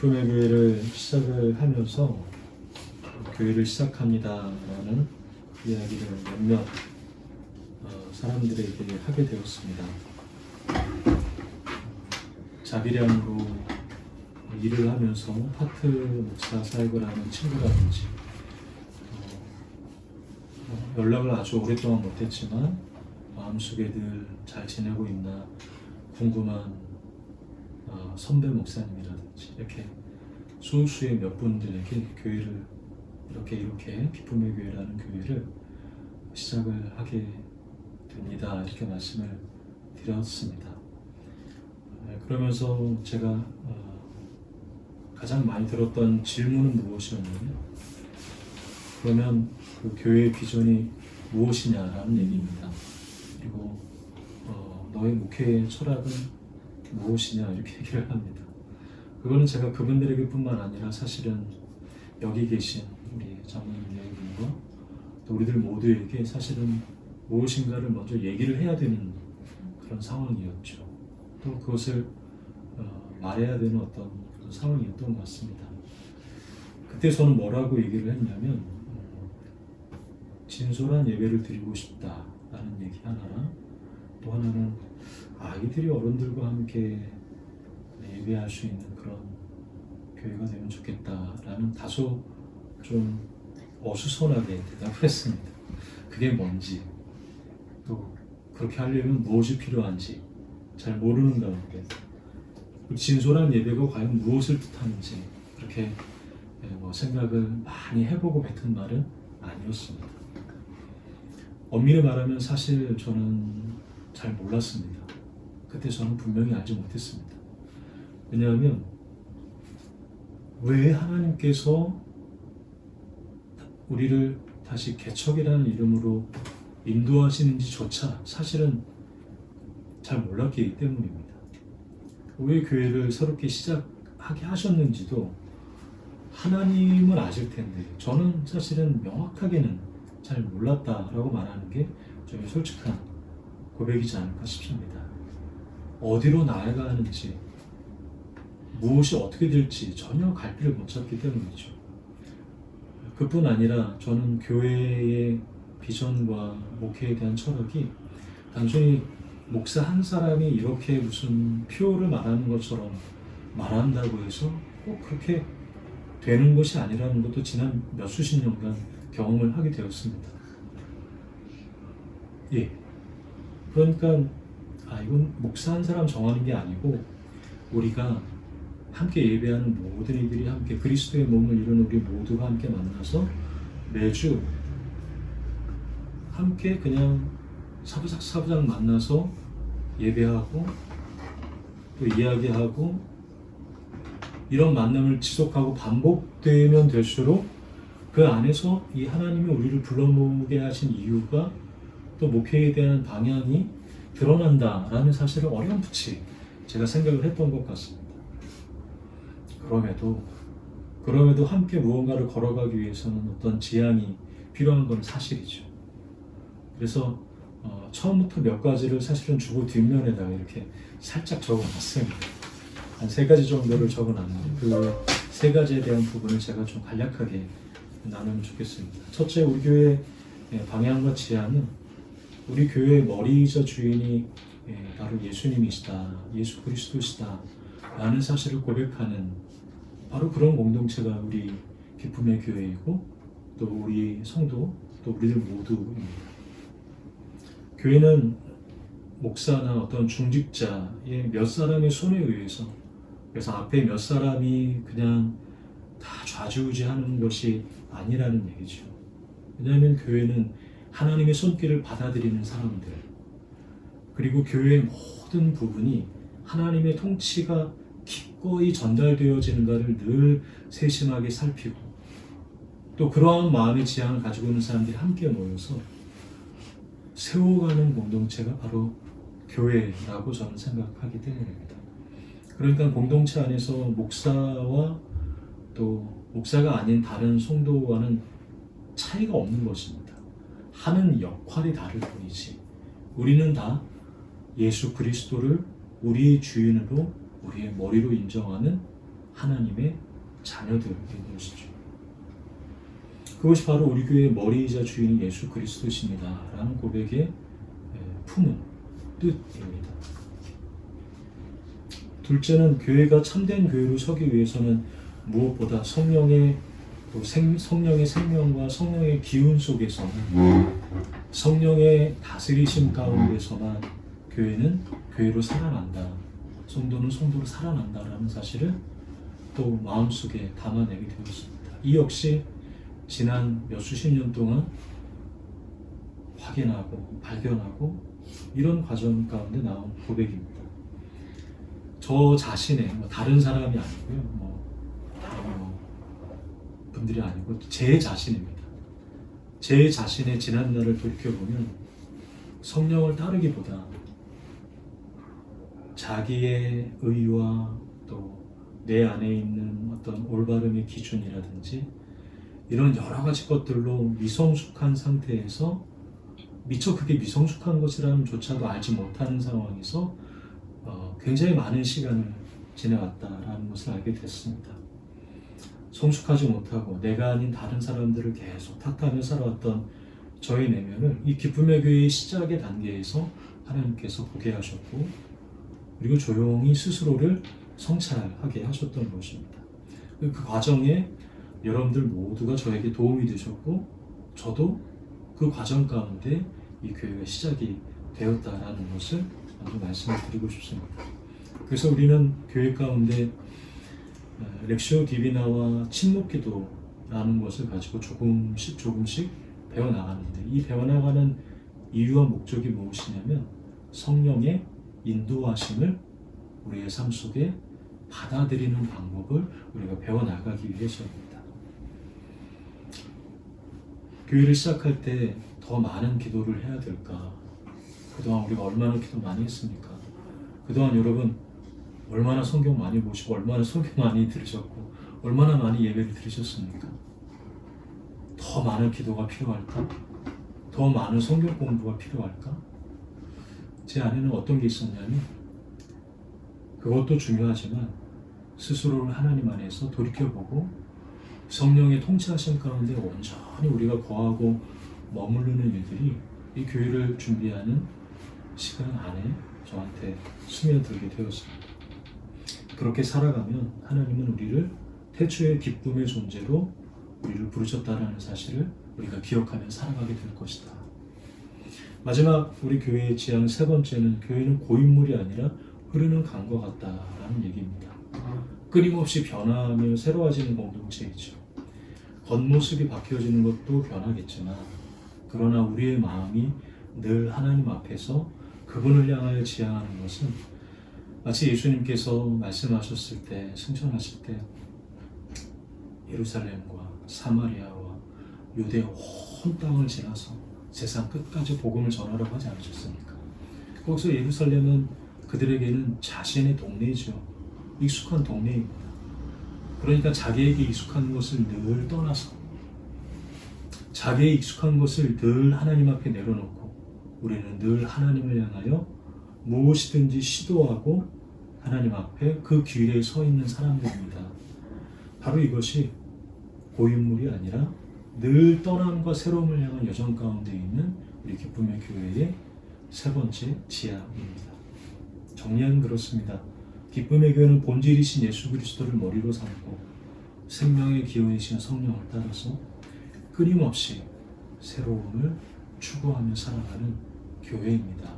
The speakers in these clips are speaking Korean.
기쁨의 교회를 시작을 하면서 교회를 시작합니다라는 이야기를 몇몇 사람들에게 하게 되었습니다. 자비량으로 일을 하면서 파트 목사 사역을 하는 친구라든지 연락을 아주 오랫동안 못했지만 마음속에 늘 잘 지내고 있나 궁금한 선배 목사님이라든지 이렇게 수의 몇 분들에게 교회를 이렇게 기쁨의 교회라는 교회를 시작을 하게 됩니다. 이렇게 말씀을 드렸습니다. 그러면서 제가 가장 많이 들었던 질문은 무엇이었냐면, 그러면 그 교회의 비전이 무엇이냐라는 얘기입니다. 그리고 너의 목회의 철학은 무엇이냐 이렇게 얘기를 합니다. 그거는 제가 그분들에게 뿐만 아니라 사실은 여기 계신 우리 장로님과 또 우리들 모두에게 사실은 무엇인가를 먼저 얘기를 해야 되는 그런 상황이었죠. 또 그것을 말해야 되는 어떤 그런 상황이었던 것 같습니다. 그때 저는 뭐라고 얘기를 했냐면, 진솔한 예배를 드리고 싶다라는 얘기 하나랑, 또 하나는 아이들이 어른들과 함께 예배할 수 있는 그런 교회가 되면 좋겠다라는 다소 좀 어수선하게 대답을 했습니다. 그게 뭔지, 또 그렇게 하려면 무엇이 필요한지 잘 모르는 가운데 진솔한 예배가 과연 무엇을 뜻하는지 그렇게 생각을 많이 해보고 뱉은 말은 아니었습니다. 엄밀히 말하면 사실 저는 잘 몰랐습니다. 그때 저는 분명히 알지 못했습니다. 왜냐하면 왜 하나님께서 우리를 다시 개척이라는 이름으로 인도하시는지조차 사실은 잘 몰랐기 때문입니다. 왜 교회를 새롭게 시작하게 하셨는지도 하나님은 아실 텐데 저는 사실은 명확하게는 잘 몰랐다라고 말하는 게 저의 솔직한 고백이지 않을까 싶습니다. 어디로 나아가야 하는지, 무엇이 어떻게 될지 전혀 갈피를 못 잡기 때문이죠. 그뿐 아니라 저는 교회의 비전과 목회에 대한 철학이 단순히 목사 한 사람이 이렇게 무슨 표를 말하는 것처럼 말한다고 해서 꼭 그렇게 되는 것이 아니라는 것도 지난 몇 수십 년간 경험을 하게 되었습니다. 그러니까 이건 목사 한 사람 정하는 게 아니고 우리가 함께 예배하는 모든 이들이 함께 그리스도의 몸을 이루는 우리 모두가 함께 만나서 매주 함께 그냥 사부작 만나서 예배하고 또 이야기하고 이런 만남을 지속하고 반복되면 될수록 그 안에서 이 하나님이 우리를 불러 모으게 하신 이유가 또 목회에 대한 방향이 드러난다라는 사실을 어렴풋이 제가 생각을 했던 것 같습니다. 그럼에도 함께 무언가를 걸어가기 위해서는 어떤 지향이 필요한 건 사실이죠. 그래서 처음부터 몇 가지를 사실은 주고 뒷면에다가 이렇게 살짝 적어놨습니다. 한 3가지 정도를 적어놨는데 그 3가지에 대한 부분을 제가 좀 간략하게 나누면 좋겠습니다. 첫째, 우리 교회의 방향과 지향은 우리 교회의 머리이자 주인이 바로 예수님이시다, 예수 그리스도시다 라는 사실을 고백하는 바로 그런 공동체가 우리 기쁨의 교회이고 또 우리 성도, 또 우리들 모두입니다. 교회는 목사나 어떤 중직자의 몇 사람의 손에 의해서, 그래서 앞에 몇 사람이 그냥 다 좌지우지하는 것이 아니라는 얘기죠. 왜냐하면 교회는 하나님의 손길을 받아들이는 사람들, 그리고 교회의 모든 부분이 하나님의 통치가 기꺼이 전달되어지는가를 늘 세심하게 살피고 또 그러한 마음의 지향을 가지고 있는 사람들이 함께 모여서 세워가는 공동체가 바로 교회라고 저는 생각하기 때문입니다. 그러니까 공동체 안에서 목사와 또 목사가 아닌 다른 성도와는 차이가 없는 것입니다. 하는 역할이 다를 뿐이지 우리는 다 예수 그리스도를 우리의 주인으로 우리의 머리로 인정하는 하나님의 자녀들인 것이죠. 그것이 바로 우리 교회의 머리이자 주인인 예수 그리스도십니다 라는 고백의 품은 뜻입니다. 둘째는 교회가 참된 교회로 서기 위해서는 무엇보다 성령의 생명과 성령의 기운 속에서만, 성령의 다스리심 가운데서만 교회는 교회로 살아난다, 성도는 성도로 살아난다라는 사실을 또 마음속에 담아내게 되었습니다. 이 역시 지난 몇 수십 년 동안 확인하고 발견하고 이런 과정 가운데 나온 고백입니다. 저 자신의 다른 사람이 아니고요, 분들이 아니고 제 자신입니다. 제 자신의 지난 날을 돌이켜보면 성령을 따르기보다 자기의 의와 또 내 안에 있는 어떤 올바름의 기준이라든지 이런 여러 가지 것들로 미성숙한 상태에서 미처 그게 미성숙한 것이라는 조차도 알지 못하는 상황에서 굉장히 많은 시간을 지내왔다라는 것을 알게 됐습니다. 성숙하지 못하고 내가 아닌 다른 사람들을 계속 탓하며 살아왔던 저의 내면을 이 기쁨의 교회의 시작의 단계에서 하나님께서 보게 하셨고, 그리고 조용히 스스로를 성찰하게 하셨던 것입니다. 그 과정에 여러분들 모두가 저에게 도움이 되셨고, 저도 그 과정 가운데 이 교회가 시작이 되었다라는 것을 먼저 말씀을 드리고 싶습니다. 그래서 우리는 교회 가운데 렉시오 디비나와 침묵기도라는 것을 가지고 조금씩 배워나가는데, 이 배워나가는 이유와 목적이 무엇이냐면 성령의 인도하심을 우리의 삶 속에 받아들이는 방법을 우리가 배워나가기 위해서입니다. 교회를 시작할 때 더 많은 기도를 해야 될까? 그동안 우리가 얼마나 기도 많이 했습니까? 그동안 여러분 얼마나 성경 많이 보시고 얼마나 성경 많이 들으셨고 얼마나 많이 예배를 들으셨습니까? 더 많은 기도가 필요할까? 더 많은 성경 공부가 필요할까? 제 안에는 어떤 게 있었냐면, 그것도 중요하지만 스스로를 하나님 안에서 돌이켜보고 성령의 통치하심 가운데 온전히 우리가 거하고 머무르는 일들이 이 교회를 준비하는 시간 안에 저한테 스며들게 되었습니다. 그렇게 살아가면 하나님은 우리를 태초의 기쁨의 존재로 우리를 부르셨다는 사실을 우리가 기억하며 살아가게 될 것이다. 마지막 우리 교회의 지향 세 번째는, 교회는 고인물이 아니라 흐르는 강과 같다라는 얘기입니다. 끊임없이 변화하며 새로워지는 공동체이죠. 겉모습이 바뀌어지는 것도 변하겠지만, 그러나 우리의 마음이 늘 하나님 앞에서 그분을 향하여 지향하는 것은 마치 예수님께서 말씀하셨을 때, 승천하실 때 예루살렘과 사마리아와 유대 온 땅을 지나서 세상 끝까지 복음을 전하라고 하지 않으셨습니까? 거기서 예루살렘은 그들에게는 자신의 동네이죠. 익숙한 동네입니다. 그러니까 자기에게 익숙한 것을 늘 떠나서 자기의 익숙한 것을 늘 하나님 앞에 내려놓고 우리는 늘 하나님을 향하여 무엇이든지 시도하고 하나님 앞에 그 길에 서 있는 사람들입니다. 바로 이것이 고인물이 아니라 늘 떠남과 새로움을 향한 여정 가운데 있는 우리 기쁨의 교회의 세 번째 지향입니다. 정리하면 그렇습니다. 기쁨의 교회는 본질이신 예수 그리스도를 머리로 삼고 생명의 기원이신 성령을 따라서 끊임없이 새로움을 추구하며 살아가는 교회입니다.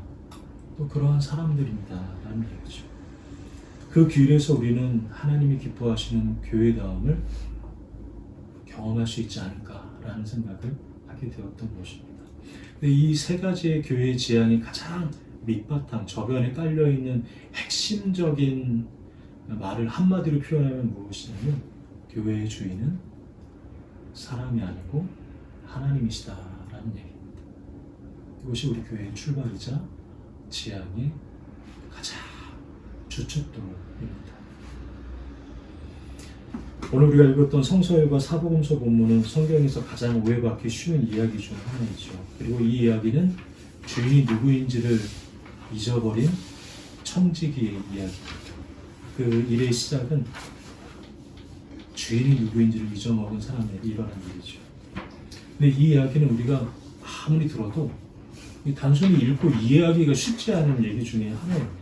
또 그러한 사람들입니다 라는 얘기죠. 그 길에서 우리는 하나님이 기뻐하시는 교회다움을 경험할 수 있지 않을까라는 생각을 하게 되었던 것입니다. 이 세 가지의 교회의 지향이 가장 밑바탕, 저변에 깔려있는 핵심적인 말을 한마디로 표현하면 무엇이냐면, 교회의 주인은 사람이 아니고 하나님이시다라는 얘기입니다. 이것이 우리 교회의 출발이자 지향의 가장 주춧돌입니다. 오늘 우리가 읽었던 성서열과 사복음서 본문은 성경에서 가장 오해받기 쉬운 이야기 중 하나이죠. 그리고 이 이야기는 주인이 누구인지를 잊어버린 청지기의 이야기입니다. 그 일의 시작은 주인이 누구인지를 잊어먹은 사람에게 일어난 일이죠. 근데 이 이야기는 우리가 아무리 들어도 단순히 읽고 이해하기가 쉽지 않은 얘기 중에 하나입니다.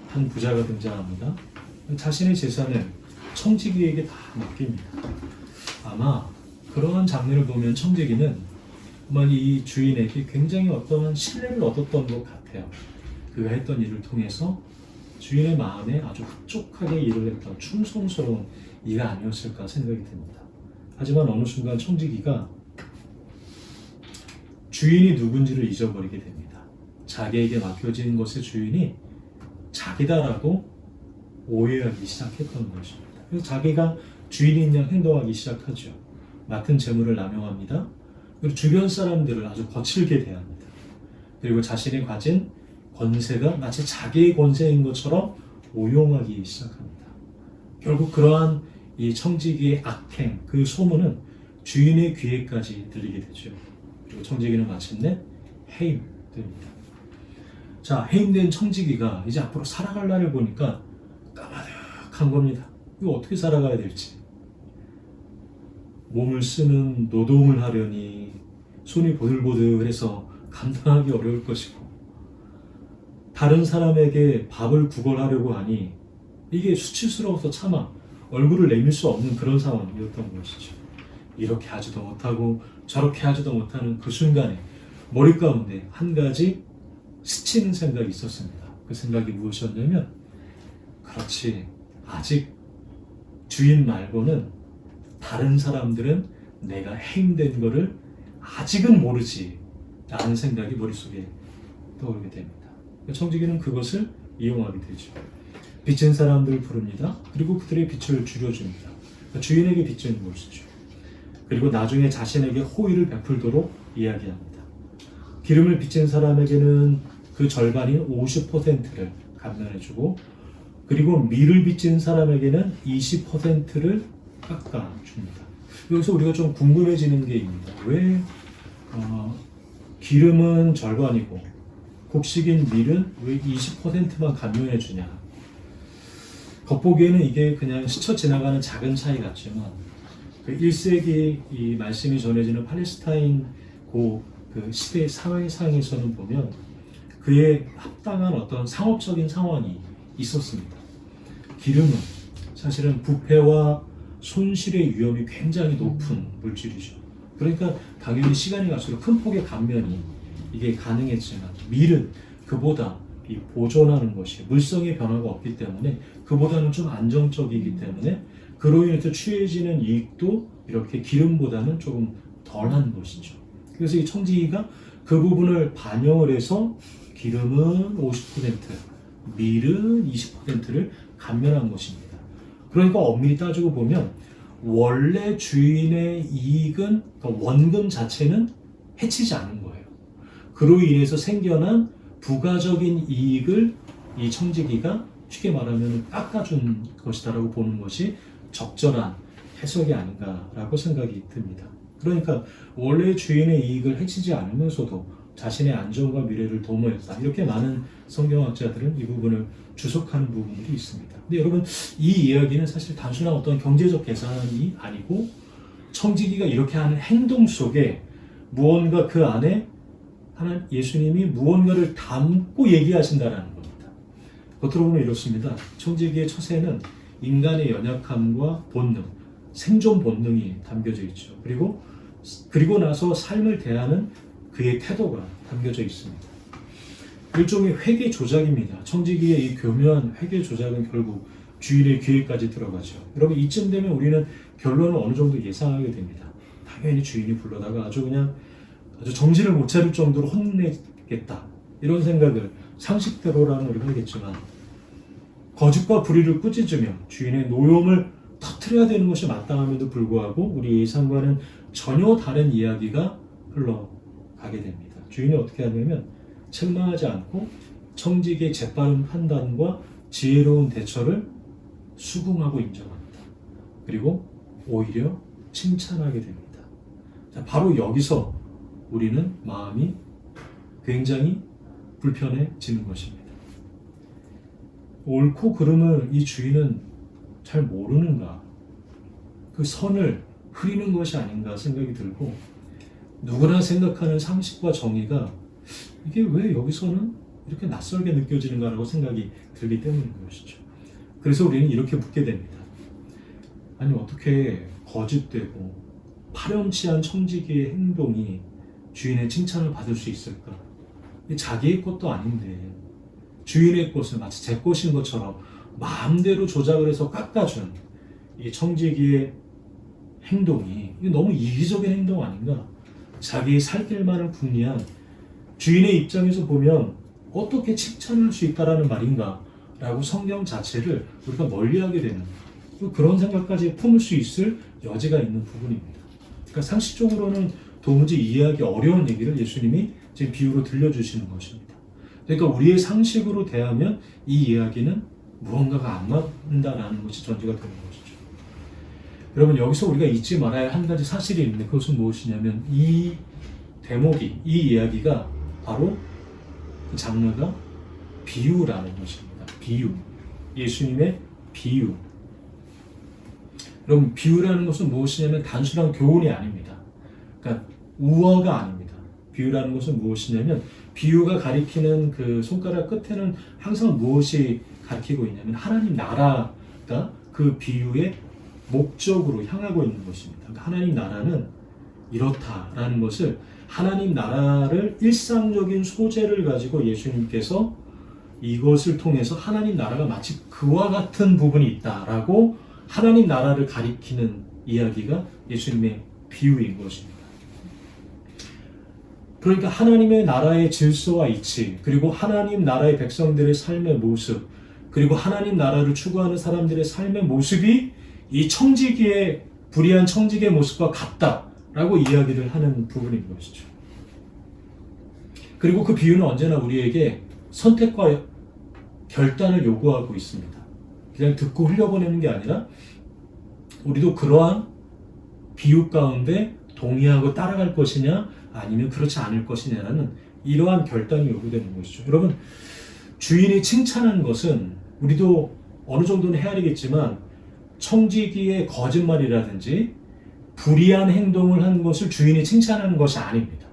한 부자가 등장합니다. 자신의 재산을 청지기에게 다 맡깁니다. 아마 그러한 장면을 보면 청지기는 아마 이 주인에게 굉장히 어떠한 신뢰를 얻었던 것 같아요. 그가 했던 일을 통해서 주인의 마음에 아주 흡족하게 일을 했던 충성스러운 이가 아니었을까 생각이 듭니다. 하지만 어느 순간 청지기가 주인이 누군지를 잊어버리게 됩니다. 자기에게 맡겨진 것의 주인이 자기다라고 오해하기 시작했던 것입니다. 그래서 자기가 주인인 양 행동하기 시작하죠. 맡은 재물을 남용합니다. 그리고 주변 사람들을 아주 거칠게 대합니다. 그리고 자신이 가진 권세가 마치 자기의 권세인 것처럼 오용하기 시작합니다. 결국 그러한 이 청지기의 악행, 그 소문은 주인의 귀에까지 들리게 되죠. 그리고 청지기는 마침내 해임됩니다. 자, 해임된 청지기가 이제 앞으로 살아갈 날을 보니까 까마득한 겁니다. 이거 어떻게 살아가야 될지. 몸을 쓰는 노동을 하려니 손이 보들보들해서 감당하기 어려울 것이고, 다른 사람에게 밥을 구걸하려고 하니 이게 수치스러워서 차마 얼굴을 내밀 수 없는 그런 상황이었던 것이죠. 이렇게 하지도 못하고 저렇게 하지도 못하는 그 순간에 머리 가운데 한 가지 스치는 생각이 있었습니다. 그 생각이 무엇이었냐면, 그렇지, 아직 주인 말고는 다른 사람들은 내가 해임된 거를 아직은 모르지 라는 생각이 머릿속에 떠오르게 됩니다. 청지기는 그것을 이용하게 되죠. 빚진 사람들을 부릅니다. 그리고 그들의 빚을 줄여줍니다. 주인에게 빚진 것이죠. 그리고 나중에 자신에게 호의를 베풀도록 이야기합니다. 기름을 빚진 사람에게는 그 절반인 50%를 감면해주고, 그리고 밀을 빚진 사람에게는 20%를 깎아줍니다. 여기서 우리가 좀 궁금해지는 게 있습니다. 왜 기름은 절반이고 곡식인 밀은 왜 20%만 감면해주냐? 겉보기에는 이게 그냥 스쳐 지나가는 작은 차이 같지만, 그 1세기 이 말씀이 전해지는 팔레스타인 그 시대 사회상에서는 보면 그에 합당한 어떤 상업적인 상황이 있었습니다. 기름은 사실은 부패와 손실의 위험이 굉장히 높은 물질이죠. 그러니까 당연히 시간이 갈수록 큰 폭의 감면이 이게 가능했지만, 밀은 그보다 이 보존하는 것이 물성의 변화가 없기 때문에 그보다는 좀 안정적이기 때문에 그로 인해서 취해지는 이익도 이렇게 기름보다는 조금 덜한 것이죠. 그래서 이 청지기가 그 부분을 반영을 해서 기름은 50%, 밀은 20%를 감면한 것입니다. 그러니까 엄밀히 따지고 보면 원래 주인의 이익은, 그러니까 원금 자체는 해치지 않은 거예요. 그로 인해서 생겨난 부가적인 이익을 이 청지기가 쉽게 말하면 깎아준 것이다라고 보는 것이 적절한 해석이 아닌가라고 생각이 듭니다. 그러니까 원래 주인의 이익을 해치지 않으면서도 자신의 안전과 미래를 도모했다, 이렇게 많은 성경학자들은 이 부분을 주석하는 부분들이 있습니다. 근데 여러분, 이 이야기는 사실 단순한 어떤 경제적 계산이 아니고 청지기가 이렇게 하는 행동 속에 무언가, 그 안에 하나님 예수님이 무언가를 담고 얘기하신다는 겁니다. 겉으로 보면 이렇습니다. 청지기의 처세는 인간의 연약함과 본능, 생존 본능이 담겨져 있죠. 그리고 나서 삶을 대하는 그의 태도가 담겨져 있습니다. 일종의 회계 조작입니다. 청지기의 이 교묘한 회계 조작은 결국 주인의 귀에까지 들어가죠. 여러분, 이쯤 되면 우리는 결론을 어느 정도 예상하게 됩니다. 당연히 주인이 불러다가 아주 정신을 못 차릴 정도로 혼내겠다, 이런 생각을 상식대로라는 우리가 하겠지만, 거짓과 불의를 꾸짖으며 주인의 노여움을 터뜨려야 되는 것이 마땅함에도 불구하고 우리 예상과는 전혀 다른 이야기가 흘러가게 됩니다. 주인이 어떻게 하냐면 책망하지 않고 청지기의 재빠른 판단과 지혜로운 대처를 수긍하고 인정합니다. 그리고 오히려 칭찬하게 됩니다. 자, 바로 여기서 우리는 마음이 굉장히 불편해지는 것입니다. 옳고 그름을 이 주인은 잘 모르는가? 그 선을 흐리는 것이 아닌가 생각이 들고, 누구나 생각하는 상식과 정의가 이게 왜 여기서는 이렇게 낯설게 느껴지는가라고 생각이 들기 때문인 것이죠. 그래서 우리는 이렇게 묻게 됩니다. 아니, 어떻게 거짓되고 파렴치한 청지기의 행동이 주인의 칭찬을 받을 수 있을까? 자기의 것도 아닌데 주인의 것을 마치 제 것인 것처럼 마음대로 조작을 해서 깎아준 이 청지기의 행동이 너무 이기적인 행동 아닌가? 자기의 살 길만을 궁리한 주인의 입장에서 보면 어떻게 칭찬할 수 있다라는 말인가? 라고 성경 자체를 우리가 멀리하게 되는 그런 생각까지 품을 수 있을 여지가 있는 부분입니다. 그러니까 상식적으로는 도무지 이해하기 어려운 얘기를 예수님이 지금 비유로 들려주시는 것입니다. 그러니까 우리의 상식으로 대하면 이 이야기는 무언가가 안 맞는다라는 것이 전제가 되는 것이죠. 여러분, 여기서 우리가 잊지 말아야 한 가지 사실이 있는데 그것은 무엇이냐면 이 대목이, 이 이야기가 바로 그 장르가 비유라는 것입니다. 비유. 예수님의 비유. 여러분, 비유라는 것은 무엇이냐면 단순한 교훈이 아닙니다. 그러니까 우화가 아닙니다. 비유라는 것은 무엇이냐면 비유가 가리키는 그 손가락 끝에는 항상 무엇이 가리키고 있냐면 하나님 나라가 그 비유의 목적으로 향하고 있는 것입니다. 그러니까 하나님 나라는 이렇다라는 것을, 하나님 나라를 일상적인 소재를 가지고 예수님께서 이것을 통해서 하나님 나라가 마치 그와 같은 부분이 있다라고 하나님 나라를 가리키는 이야기가 예수님의 비유인 것입니다. 그러니까 하나님의 나라의 질서와 이치, 그리고 하나님 나라의 백성들의 삶의 모습, 그리고 하나님 나라를 추구하는 사람들의 삶의 모습이 이 청지기의, 불의한 청지기의 모습과 같다라고 이야기를 하는 부분인 것이죠. 그리고 그 비유는 언제나 우리에게 선택과 결단을 요구하고 있습니다. 그냥 듣고 흘려보내는 게 아니라 우리도 그러한 비유 가운데 동의하고 따라갈 것이냐 아니면 그렇지 않을 것이냐라는 이러한 결단이 요구되는 것이죠. 여러분, 주인이 칭찬한 것은 우리도 어느 정도는 헤아리겠지만 청지기의 거짓말이라든지 불의한 행동을 한 것을 주인이 칭찬하는 것이 아닙니다.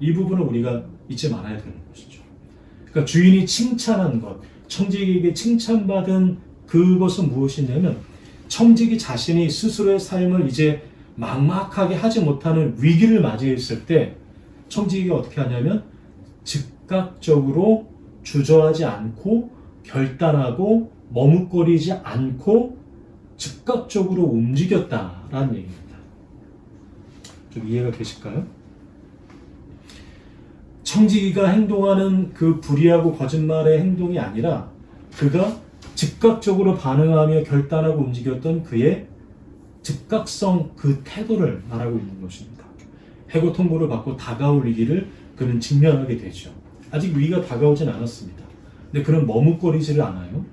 이 부분을 우리가 잊지 말아야 되는 것이죠. 그러니까 주인이 칭찬한 것, 청지기에게 칭찬받은 그것은 무엇이냐면 청지기 자신이 스스로의 삶을 이제 막막하게 하지 못하는 위기를 맞이했을 때 청지기가 어떻게 하냐면 즉각적으로 주저하지 않고 결단하고 머뭇거리지 않고 즉각적으로 움직였다라는 얘기입니다. 좀 이해가 되실까요? 청지기가 행동하는 그 불의하고 거짓말의 행동이 아니라 그가 즉각적으로 반응하며 결단하고 움직였던 그의 즉각성, 그 태도를 말하고 있는 것입니다. 해고 통보를 받고 다가올 위기를 그는 직면하게 되죠. 아직 위기가 다가오진 않았습니다. 근데 그는 머뭇거리지를 않아요.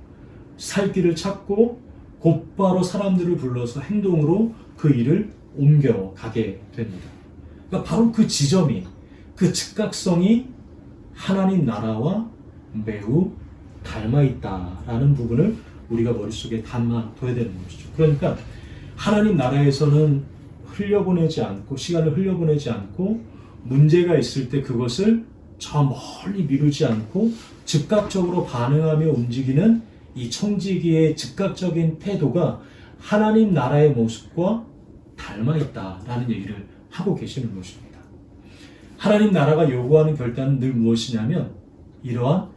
살 길을 찾고 곧바로 사람들을 불러서 행동으로 그 일을 옮겨가게 됩니다. 그러니까 바로 그 지점이, 그 즉각성이 하나님 나라와 매우 닮아있다라는 부분을 우리가 머릿속에 담아둬야 되는 것이죠. 그러니까 하나님 나라에서는 흘려보내지 않고, 시간을 흘려보내지 않고 문제가 있을 때 그것을 저 멀리 미루지 않고 즉각적으로 반응하며 움직이는 이 청지기의 즉각적인 태도가 하나님 나라의 모습과 닮아있다라는 얘기를 하고 계시는 것입니다. 하나님 나라가 요구하는 결단은 늘 무엇이냐면 이러한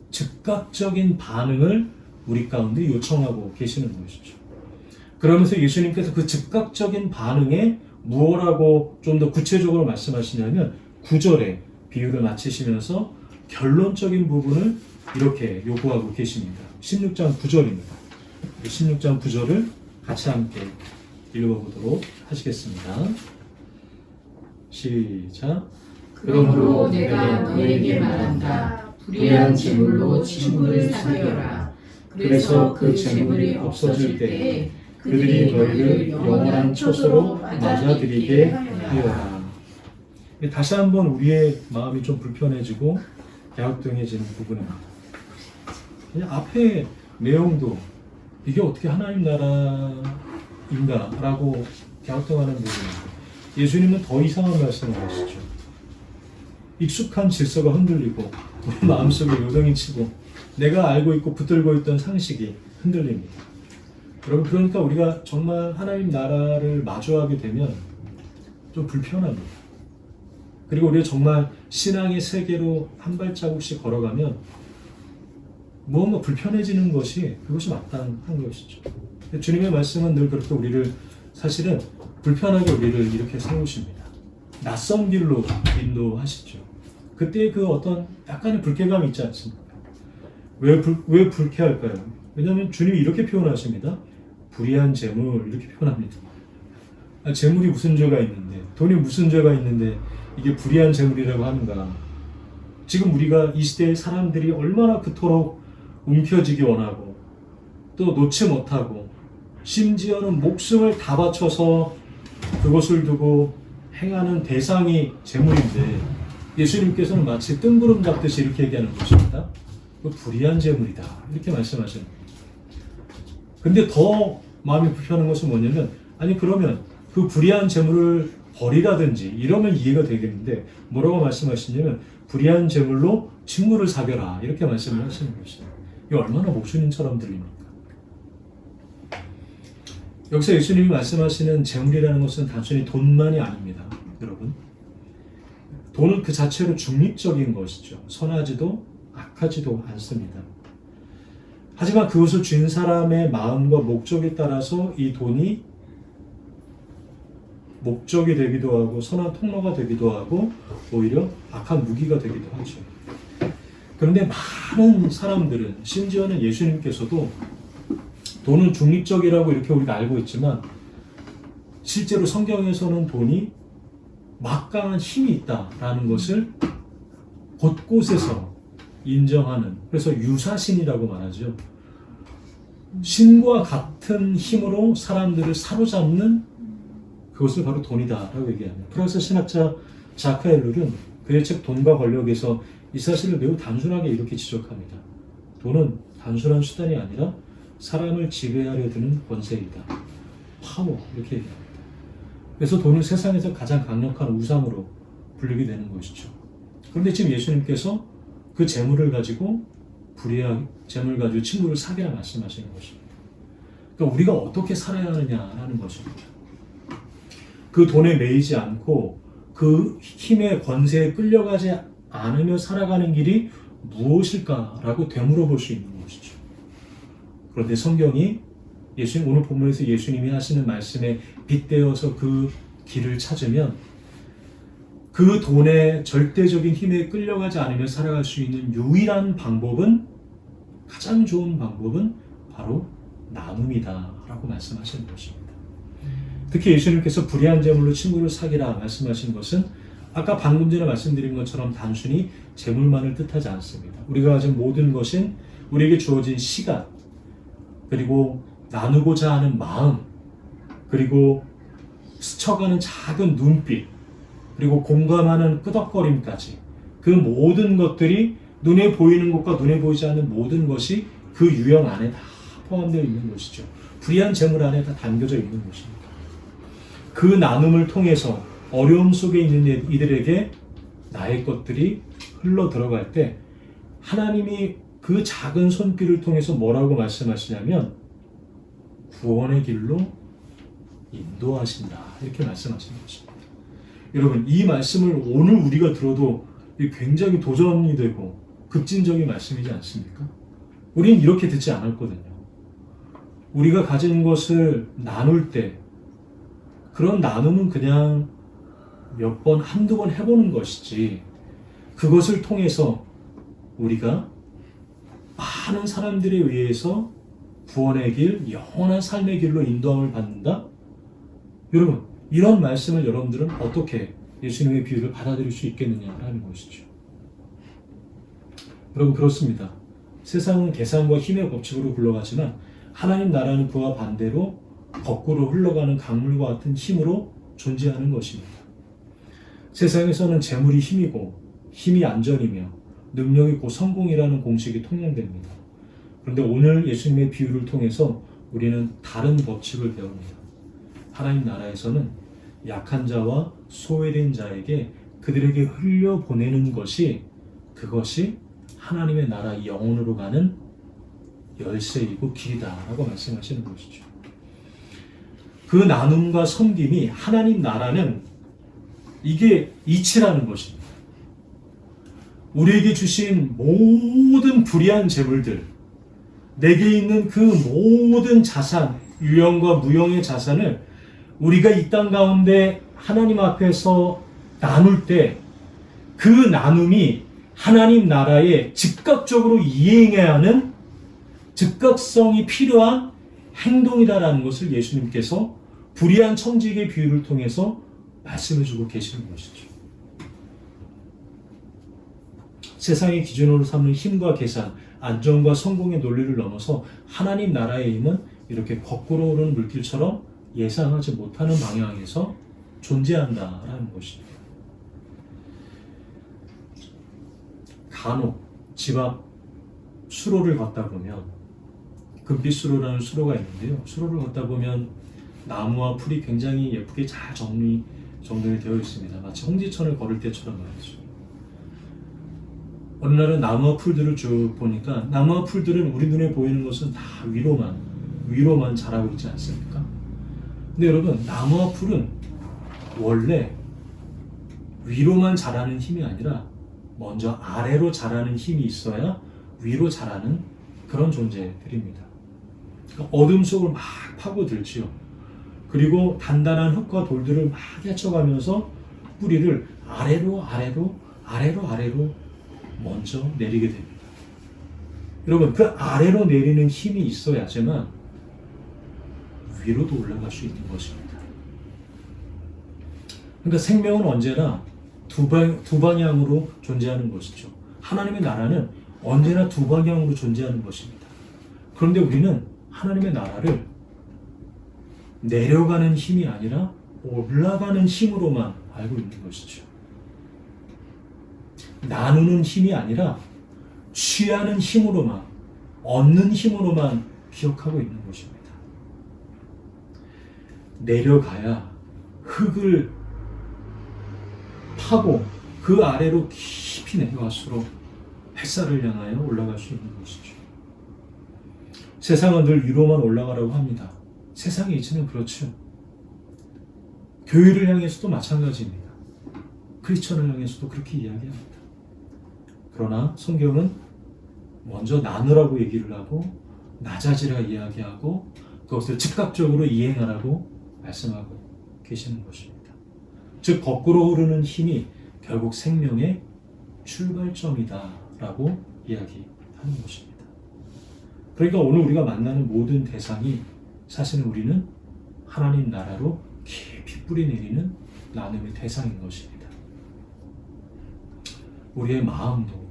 즉각적인 반응을 우리 가운데 요청하고 계시는 것이죠. 그러면서 예수님께서 그 즉각적인 반응에 무엇라고 좀 더 구체적으로 말씀하시냐면 9절에 비유를 마치시면서 결론적인 부분을 이렇게 요구하고 계십니다. 16장 9절입니다. 16장 9절을 같이 함께 읽어보도록 하시겠습니다. 시작. 그러므로 내가 너에게 말한다. 불의한 재물로 친구를 사귀어라. 그래서 그 재물이 없어질 때에 그들이 너희를 영원한 처소로 맞아들이게 하여라. 다시 한번 우리의 마음이 좀 불편해지고 갸우뚱해지는 부분입니다. 그냥 앞에 내용도 이게 어떻게 하나님 나라인 인가라고 갸우뚱하는 부분입니다. 예수님은 더 이상한 말씀을 하시죠. 익숙한 질서가 흔들리고 우리 마음속에 요동이 치고 내가 알고 있고 붙들고 있던 상식이 흔들립니다. 여러분, 그러니까 우리가 정말 하나님 나라를 마주하게 되면 좀 불편합니다. 그리고 우리가 정말 신앙의 세계로 한 발자국씩 걸어가면 무언가 불편해지는 것이 그것이 마땅한 것이죠. 주님의 말씀은 늘 그렇게 우리를 사실은 불편하게 우리를 이렇게 세우십니다. 낯선 길로 인도하시죠. 그때 그 어떤 약간의 불쾌감이 있지 않습니까? 왜 불쾌할까요? 왜냐하면 주님이 이렇게 표현하십니다. 불의한 재물 이렇게 표현합니다. 재물이 무슨 죄가 있는데, 돈이 무슨 죄가 있는데 이게 불의한 재물이라고 하는가? 지금 우리가 이 시대의 사람들이 얼마나 그토록 움켜쥐기 원하고 또 놓지 못하고 심지어는 목숨을 다 바쳐서 그것을 두고 행하는 대상이 재물인데 예수님께서는 마치 뜬구름 잡듯이 이렇게 얘기하는 것입니다. 그 불의한 재물이다 이렇게 말씀하시는 겁니다. 근데 더 마음이 불편한 것은 뭐냐면, 아니 그러면 그 불의한 재물을 버리라든지 이러면 이해가 되겠는데 뭐라고 말씀하시냐면 불의한 재물로 친구를 사겨라 이렇게 말씀을 하시는 것입니다. 이게 얼마나 목수님처럼 들립니까? 여기서 예수님이 말씀하시는 재물이라는 것은 단순히 돈만이 아닙니다. 여러분, 돈은 그 자체로 중립적인 것이죠. 선하지도 악하지도 않습니다. 하지만 그것을 쥔 사람의 마음과 목적에 따라서 이 돈이 목적이 되기도 하고 선한 통로가 되기도 하고 오히려 악한 무기가 되기도 하죠. 그런데 많은 사람들은, 심지어는 예수님께서도 돈은 중립적이라고 이렇게 우리가 알고 있지만 실제로 성경에서는 돈이 막강한 힘이 있다라는 것을 곳곳에서 인정하는, 그래서 유사신이라고 말하죠. 신과 같은 힘으로 사람들을 사로잡는 그것을 바로 돈이다라고 얘기합니다. 프랑스 신학자 자크 엘룰은 그의 책 돈과 권력에서 이 사실을 매우 단순하게 이렇게 지적합니다. 돈은 단순한 수단이 아니라 사람을 지배하려 드는 권세이다. 파워 이렇게 얘기합니다. 그래서 돈은 세상에서 가장 강력한 우상으로 불리게 되는 것이죠. 그런데 지금 예수님께서 그 재물을 가지고 불의한 재물 가지고 친구를 사귀라 말씀하시는 것입니다. 그러니까 우리가 어떻게 살아야 하느냐라는 것입니다. 그 돈에 매이지 않고 그 힘의 권세에 끌려가지 않으며 살아가는 길이 무엇일까라고 되물어볼 수 있는 것이죠. 그런데 성경이 오늘 본문에서 예수님이 하시는 말씀에 빗대어서 그 길을 찾으면 그 돈의 절대적인 힘에 끌려가지 않으며 살아갈 수 있는 유일한 방법은, 가장 좋은 방법은 바로 나눔이다 라고 말씀하시는 것입니다. 특히 예수님께서 불의한 재물로 친구를 사귀라 말씀하신 것은 아까 방금 전에 말씀드린 것처럼 단순히 재물만을 뜻하지 않습니다. 우리가 가진 모든 것은 우리에게 주어진 시간, 그리고 나누고자 하는 마음, 그리고 스쳐가는 작은 눈빛, 그리고 공감하는 끄덕거림까지, 그 모든 것들이 눈에 보이는 것과 눈에 보이지 않는 모든 것이 그 유형 안에 다 포함되어 있는 것이죠. 불의한 재물 안에 다 담겨져 있는 것입니다. 그 나눔을 통해서 어려움 속에 있는 이들에게 나의 것들이 흘러 들어갈 때 하나님이 그 작은 손길을 통해서 뭐라고 말씀하시냐면 구원의 길로 인도하신다 이렇게 말씀하시는 것입니다. 여러분, 이 말씀을 오늘 우리가 들어도 굉장히 도전이 되고 급진적인 말씀이지 않습니까? 우리는 이렇게 듣지 않았거든요. 우리가 가진 것을 나눌 때 그런 나눔은 그냥 몇 번, 한두 번 해보는 것이지, 그것을 통해서 우리가 많은 사람들에 의해서 구원의 길, 영원한 삶의 길로 인도함을 받는다? 여러분, 이런 말씀을 여러분들은 어떻게 예수님의 비유를 받아들일 수 있겠느냐라는 것이죠. 여러분, 그렇습니다. 세상은 계산과 힘의 법칙으로 굴러가지만 하나님 나라는 그와 반대로 거꾸로 흘러가는 강물과 같은 힘으로 존재하는 것입니다. 세상에서는 재물이 힘이고 힘이 안전이며 능력이 곧 성공이라는 공식이 통용됩니다. 그런데 오늘 예수님의 비유를 통해서 우리는 다른 법칙을 배웁니다. 하나님 나라에서는 약한 자와 소외된 자에게 그들에게 흘려보내는 것이 그것이 하나님의 나라 영혼으로 가는 열쇠이고 길이다라고 말씀하시는 것이죠. 그 나눔과 섬김이 하나님 나라는 이게 이치라는 것입니다. 우리에게 주신 모든 불의한 재물들, 내게 있는 그 모든 자산, 유형과 무형의 자산을 우리가 이 땅 가운데 하나님 앞에서 나눌 때 그 나눔이 하나님 나라에 즉각적으로 이행해야 하는 즉각성이 필요한 행동이다라는 것을 예수님께서 불의한 청지기의 비유를 통해서 말씀해 주고 계시는 것이죠. 세상의 기준으로 삼는 힘과 계산, 안정과 성공의 논리를 넘어서 하나님 나라의 힘은 이렇게 거꾸로 오르는 물길처럼 예상하지 못하는 방향에서 존재한다라는 것입니다. 간혹 집 앞 수로를 걷다 보면 금빛 수로라는 수로가 있는데요. 수로를 걷다 보면 나무와 풀이 굉장히 예쁘게 잘 정리되어 있습니다. 마치 홍지천을 걸을 때처럼 말이죠. 어느 날은 나무와 풀들을 쭉 보니까 나무와 풀들은 우리 눈에 보이는 것은 다 위로만 자라고 있지 않습니까? 근데 여러분, 나무와 풀은 원래 위로만 자라는 힘이 아니라 먼저 아래로 자라는 힘이 있어야 위로 자라는 그런 존재들입니다. 그러니까 어둠 속을 막 파고들지요. 그리고 단단한 흙과 돌들을 막 헤쳐가면서 뿌리를 아래로 먼저 내리게 됩니다. 여러분, 그 아래로 내리는 힘이 있어야지만 위로도 올라갈 수 있는 것입니다. 그러니까 생명은 언제나 두 방향으로 존재하는 것이죠. 하나님의 나라는 언제나 두 방향으로 존재하는 것입니다. 그런데 우리는 하나님의 나라를 내려가는 힘이 아니라 올라가는 힘으로만 알고 있는 것이죠. 나누는 힘이 아니라 취하는 힘으로만, 얻는 힘으로만 기억하고 있는 것입니다. 내려가야 흙을 파고 그 아래로 깊이 내려갈수록 햇살을 향하여 올라갈 수 있는 것이죠. 세상은 늘 위로만 올라가라고 합니다. 세상의 이치는 그렇죠. 교회를 향해서도 마찬가지입니다. 크리스천을 향해서도 그렇게 이야기합니다. 그러나 성경은 먼저 나누라고 얘기를 하고 낮아지라 이야기하고 그것을 즉각적으로 이행하라고 말씀하고 계시는 것입니다. 즉 거꾸로 흐르는 힘이 결국 생명의 출발점이다라고 이야기하는 것입니다. 그러니까 오늘 우리가 만나는 모든 대상이 사실은 우리는 하나님 나라로 깊이 뿌리내리는 나눔의 대상인 것입니다. 우리의 마음도,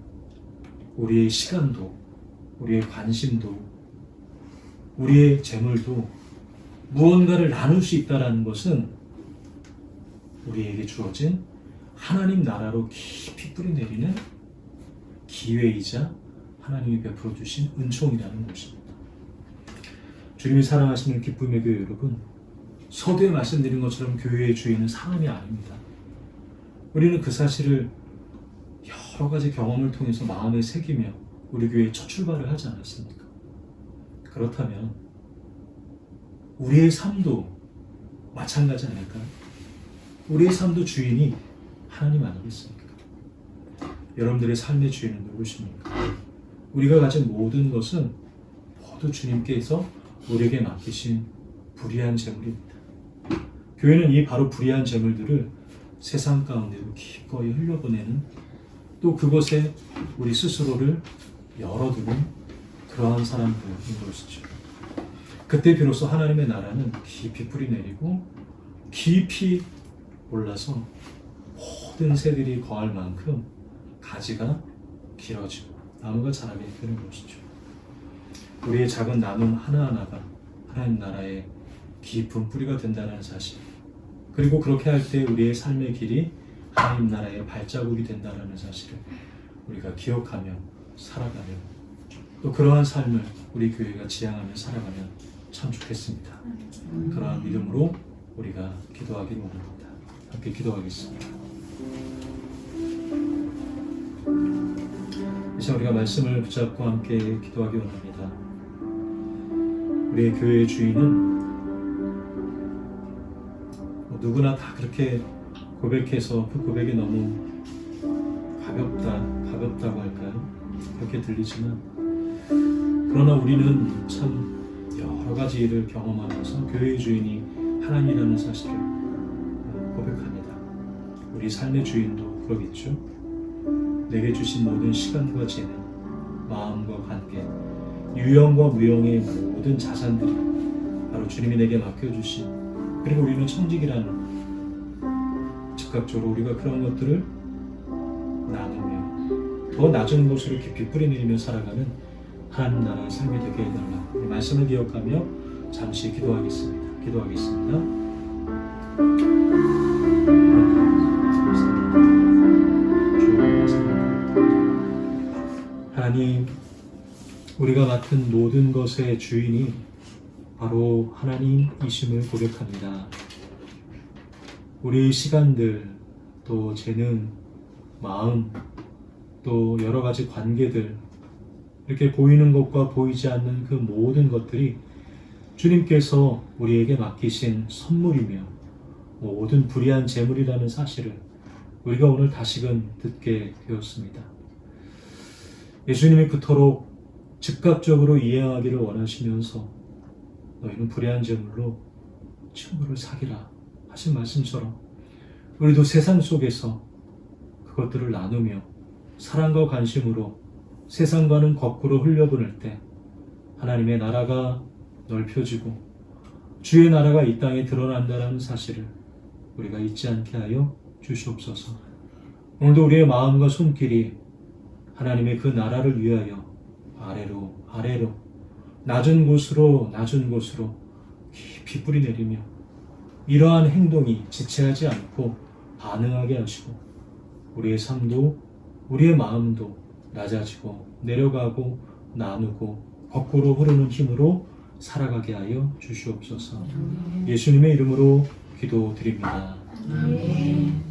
우리의 시간도, 우리의 관심도, 우리의 재물도 무언가를 나눌 수 있다는 것은 우리에게 주어진 하나님 나라로 깊이 뿌리내리는 기회이자 하나님이 베풀어 주신 은총이라는 것입니다. 주님이 사랑하시는 기쁨의 교회 여러분, 서두에 말씀드린 것처럼 교회의 주인은 사람이 아닙니다. 우리는 그 사실을 여러 가지 경험을 통해서 마음에 새기며 우리 교회에 첫 출발을 하지 않았습니까? 그렇다면 우리의 삶도 마찬가지 아닐까요? 우리의 삶도 주인이 하나님 아니겠습니까? 여러분들의 삶의 주인은 누구십니까? 우리가 가진 모든 것은 모두 주님께서 우리에게 맡기신 불의한 재물입니다. 교회는 이 바로 불의한 재물들을 세상 가운데로 기꺼이 흘려보내는, 또 그것에 우리 스스로를 열어두는 그러한 사람들인 것이죠. 그때 비로소 하나님의 나라는 깊이 뿌리내리고 깊이 올라서 모든 새들이 거할 만큼 가지가 길어지고 나무가 자라게 되는 것이죠. 우리의 작은 나눔 하나하나가 하나님 나라의 깊은 뿌리가 된다는 사실, 그리고 그렇게 할 때 우리의 삶의 길이 하나님 나라의 발자국이 된다는 사실을 우리가 기억하며 살아가며, 또 그러한 삶을 우리 교회가 지향하며 살아가면 참 좋겠습니다. 그러한 믿음으로 우리가 기도하기 원합니다. 함께 기도하겠습니다. 이제 우리가 말씀을 붙잡고 함께 기도하기 원합니다. 우리의 교회의 주인은 누구나 다 그렇게 고백해서 그 고백이 너무 가볍다고 할까요? 그렇게 들리지만 그러나 우리는 참 여러 가지 일을 경험하면서 교회의 주인이 하나님이라는 사실을 고백합니다. 우리 삶의 주인도 그러겠죠. 내게 주신 모든 시간과 재능, 마음과 관계, 유형과 무형의 모든 자산들이 바로 주님이 내게 맡겨주신, 그리고 우리는 청직이라는 즉각적으로 우리가 그런 것들을 나누며 더 낮은 곳으로 깊이 뿌리내리며 살아가는 하나님 나라의 삶이 되게 해달라. 이 말씀을 기억하며 잠시 기도하겠습니다. 하나님, 우리가 맡은 모든 것의 주인이 바로 하나님이심을 고백합니다. 우리의 시간들, 또 재능, 마음, 또 여러 가지 관계들, 이렇게 보이는 것과 보이지 않는 그 모든 것들이 주님께서 우리에게 맡기신 선물이며 모든 불의한 재물이라는 사실을 우리가 오늘 다시금 듣게 되었습니다. 예수님이 그토록 즉각적으로 이행하기를 원하시면서 너희는 불의한 재물로 친구를 사귀라 하신 말씀처럼 우리도 세상 속에서 그것들을 나누며 사랑과 관심으로 세상과는 거꾸로 흘려보낼 때 하나님의 나라가 넓혀지고 주의 나라가 이 땅에 드러난다는 사실을 우리가 잊지 않게 하여 주시옵소서. 오늘도 우리의 마음과 손길이 하나님의 그 나라를 위하여 아래로 낮은 곳으로 깊이 뿌리내리며 이러한 행동이 지체하지 않고 반응하게 하시고 우리의 삶도 우리의 마음도 낮아지고 내려가고 나누고 거꾸로 흐르는 힘으로 살아가게 하여 주시옵소서. 예수님의 이름으로 기도드립니다. 아멘.